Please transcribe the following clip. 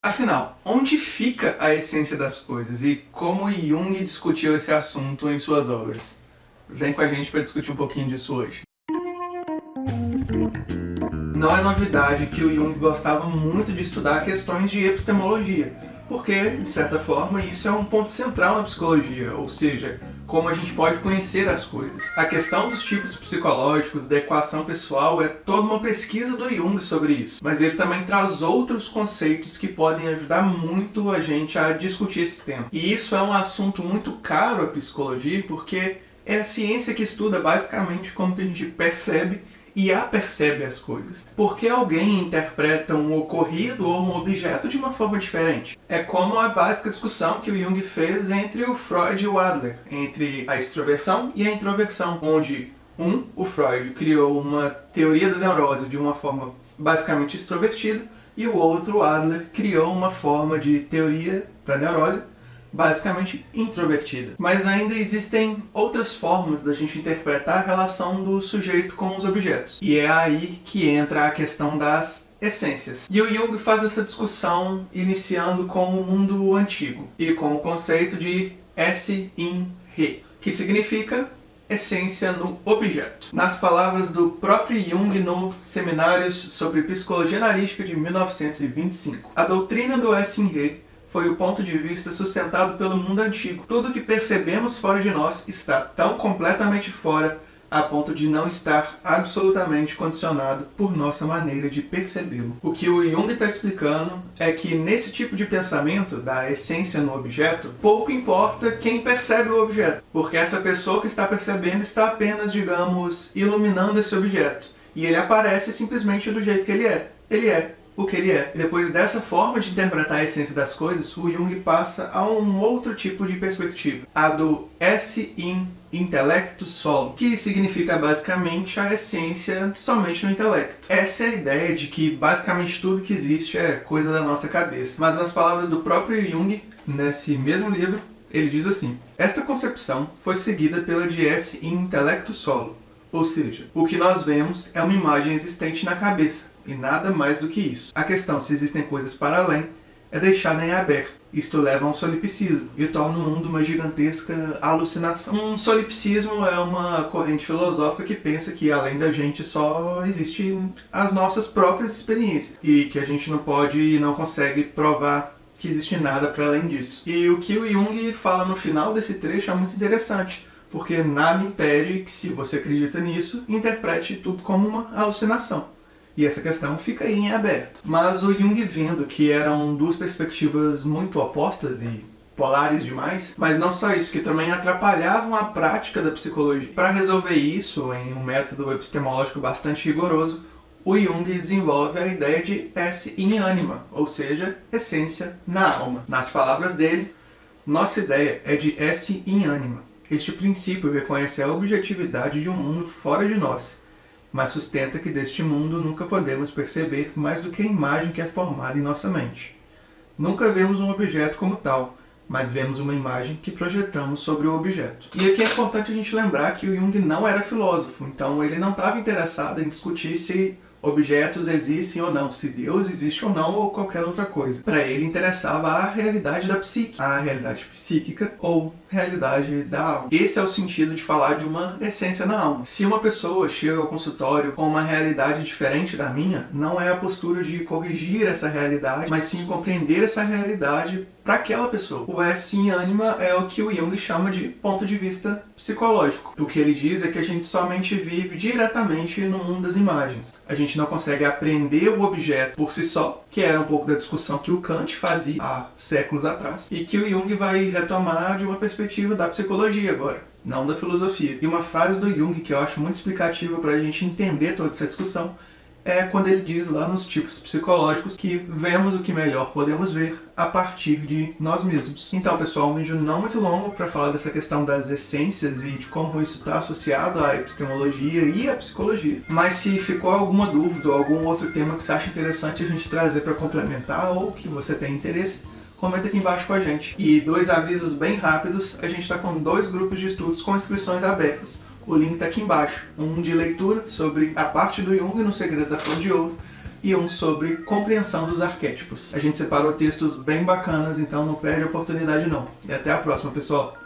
Afinal, onde fica a essência das coisas e como Jung discutiu esse assunto em suas obras? Vem com a gente para discutir um pouquinho disso hoje. Não é novidade que o Jung gostava muito de estudar questões de epistemologia, porque, de certa forma, isso é um ponto central na psicologia, ou seja, como a gente pode conhecer as coisas. A questão dos tipos psicológicos, da equação pessoal, é toda uma pesquisa do Jung sobre isso. Mas ele também traz outros conceitos que podem ajudar muito a gente a discutir esse tema. E isso é um assunto muito caro à psicologia, porque é a ciência que estuda basicamente como que a gente percebe e apercebe as coisas. Por que alguém interpreta um ocorrido ou um objeto de uma forma diferente? É como a básica discussão que o Jung fez entre o Freud e o Adler, entre a extroversão e a introversão, onde o Freud criou uma teoria da neurose de uma forma basicamente extrovertida e o outro, o Adler, criou uma forma de teoria para a neurose basicamente introvertida. Mas ainda existem outras formas da gente interpretar a relação do sujeito com os objetos. E é aí que entra a questão das essências. E o Jung faz essa discussão iniciando com o mundo antigo e com o conceito de esse in re, que significa essência no objeto. Nas palavras do próprio Jung no Seminários sobre Psicologia Analítica de 1925, a doutrina do esse in re foi o ponto de vista sustentado pelo mundo antigo. Tudo que percebemos fora de nós está tão completamente fora a ponto de não estar absolutamente condicionado por nossa maneira de percebê-lo. O que o Jung está explicando é que nesse tipo de pensamento da essência no objeto, pouco importa quem percebe o objeto, porque essa pessoa que está percebendo está apenas, digamos, iluminando esse objeto, e ele aparece simplesmente do jeito que ele é. Ele é o que ele é. E depois dessa forma de interpretar a essência das coisas, o Jung passa a um outro tipo de perspectiva, a do esse in intellectu solo, que significa basicamente a essência somente no intelecto. Essa é a ideia de que basicamente tudo que existe é coisa da nossa cabeça. Mas nas palavras do próprio Jung, nesse mesmo livro, ele diz assim: esta concepção foi seguida pela de esse in intellectu solo, ou seja, o que nós vemos é uma imagem existente na cabeça, e nada mais do que isso. A questão se existem coisas para além é deixada em aberto. Isto leva a um solipsismo e torna o mundo uma gigantesca alucinação. Um solipsismo é uma corrente filosófica que pensa que além da gente só existem as nossas próprias experiências e que a gente não pode e não consegue provar que existe nada para além disso. E o que o Jung fala no final desse trecho é muito interessante, porque nada impede que, se você acredita nisso, interprete tudo como uma alucinação. E essa questão fica aí em aberto. Mas o Jung, vendo que eram duas perspectivas muito opostas e polares demais, mas não só isso, que também atrapalhavam a prática da psicologia. Para resolver isso, em um método epistemológico bastante rigoroso, o Jung desenvolve a ideia de esse in anima, ou seja, essência na alma. Nas palavras dele, nossa ideia é de esse in anima. Este princípio reconhece a objetividade de um mundo fora de nós, mas sustenta que deste mundo nunca podemos perceber mais do que a imagem que é formada em nossa mente. Nunca vemos um objeto como tal, mas vemos uma imagem que projetamos sobre o objeto. E aqui é importante a gente lembrar que o Jung não era filósofo, então ele não estava interessado em discutir se objetos existem ou não, se Deus existe ou não, ou qualquer outra coisa. Para ele interessava a realidade da psique, a realidade psíquica ou realidade da alma. Esse é o sentido de falar de uma essência na alma. Se uma pessoa chega ao consultório com uma realidade diferente da minha, não é a postura de corrigir essa realidade, mas sim compreender essa realidade para aquela pessoa. O esse in anima é o que o Jung chama de ponto de vista psicológico. O que ele diz é que a gente somente vive diretamente no mundo das imagens. A gente não consegue aprender o objeto por si só, que era um pouco da discussão que o Kant fazia há séculos atrás, e que o Jung vai retomar de uma perspectiva da psicologia agora, não da filosofia. E uma frase do Jung que eu acho muito explicativa para a gente entender toda essa discussão é quando ele diz lá nos tipos psicológicos que vemos o que melhor podemos ver a partir de nós mesmos. Então, pessoal, um vídeo não muito longo para falar dessa questão das essências e de como isso está associado à epistemologia e à psicologia. Mas se ficou alguma dúvida ou algum outro tema que você acha interessante a gente trazer para complementar ou que você tem interesse, comenta aqui embaixo com a gente. E 2 avisos bem rápidos: a gente está com 2 grupos de estudos com inscrições abertas. O link está aqui embaixo. Um de leitura sobre a parte do Jung no Segredo da Flor de Ouro e um sobre compreensão dos arquétipos. A gente separou textos bem bacanas, então não perde a oportunidade não. E até a próxima, pessoal!